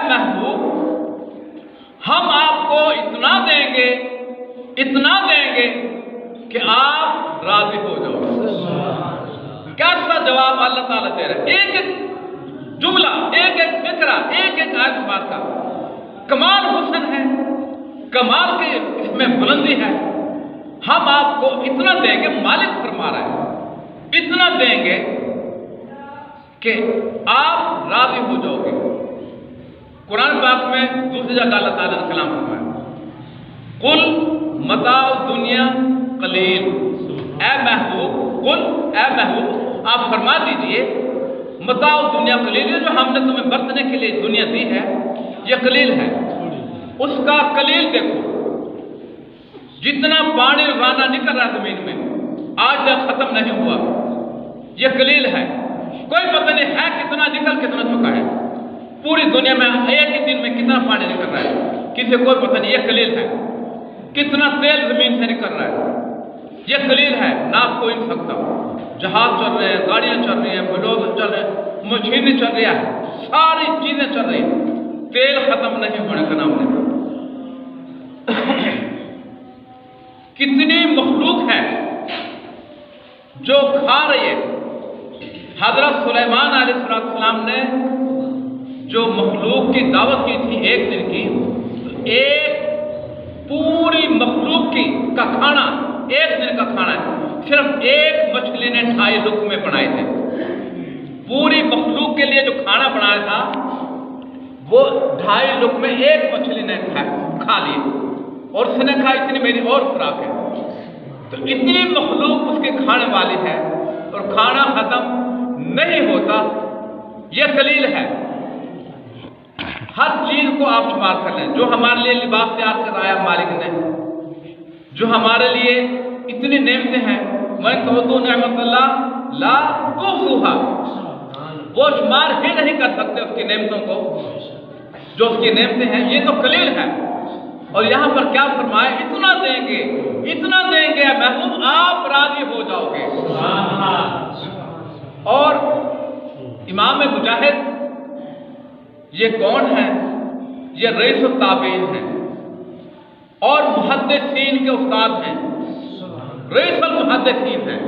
محبوب ہم آپ کو اتنا دیں گے کہ آپ راضی ہو جاؤ۔ کیسا جواب اللہ تعالیٰ دے رہا ہے، ایک ایک جملہ، ایک ایک فکرہ، ایک ایک آیت بات کا کمال حسن ہے، کمال کی اس میں بلندی ہے۔ ہم آپ کو اتنا دیں گے، مالک فرما رہا ہے، اتنا دیں گے کہ آپ راضی ہو جاؤ گے۔ قرآن پاک میں دوسری جگہ اللہ تعالیٰ نے کلام فرمایا، قل متاع الدنیا قلیل، اے محبوب آپ فرما دیجئے متاع الدنیا قلیل، جو ہم نے تمہیں برتنے کے لیے دنیا دی ہے یہ قلیل ہے، اس کا قلیل دیکھو، جتنا پانی روزانہ نکل رہا ہے زمین میں آج تک ختم نہیں ہوا، یہ قلیل ہے، کوئی پتہ نہیں ہے کتنا نکل کتنا چکا ہے، پوری دنیا میں ایک ہی دن میں کتنا پانی نکل رہا ہے کسی کوئی پتہ نہیں، یہ قلیل ہے، کتنا تیل زمین سے نکل رہا ہے، یہ قلیل ہے، ناپ کوئی نہیں سکتا، جہاز چل رہے ہیں، گاڑیاں چل رہی ہیں، بلڈوزر چل رہے ہیں، مشینیں چل رہی ہیں، ساری چیزیں چل رہی ہیں، تیل ختم نہیں ہونے کا نام نہیں۔ کتنی مخلوق ہے جو کھا رہی ہے۔ حضرت سلیمان علیہ السلام نے جو مخلوق کی دعوت کی تھی ایک دن کی، تو ایک پوری مخلوق کا کھانا، ایک دن کا کھانا ہے، صرف ایک مچھلی نے 2.5 لقمے بنائے تھے، پوری مخلوق کے لیے جو کھانا بنایا تھا وہ 2.5 لقمے ایک مچھلی نے کھا لیے، اور اس نے کہا اتنی میری اور خوراک ہے، تو اتنی مخلوق اس کے کھانے والی ہے اور کھانا ختم نہیں ہوتا، یہ قلیل ہے۔ ہر چیز کو آپ شمار کر لیں، جو ہمارے لیے لباس تیار کرایا مالک نے، جو ہمارے لیے اتنی نعمتیں ہیں، وَإِن تَعُدُّوا نِعْمَتَ اللَّهِ لَا تُحْصُوهَا، وہ شمار ہی نہیں کر سکتے اس کی نعمتوں کو، جو اس کی نعمتیں ہیں، یہ تو قلیل ہے۔ اور یہاں پر کیا فرمایا، اتنا دیں گے محبوب آپ راضی ہو جاؤ گے۔ اور امام مجاہد یہ کون ہے؟ یہ رئیس التابعین ہیں اور محدثین کے استاد ہیں، رئیس المحدثین ہیں۔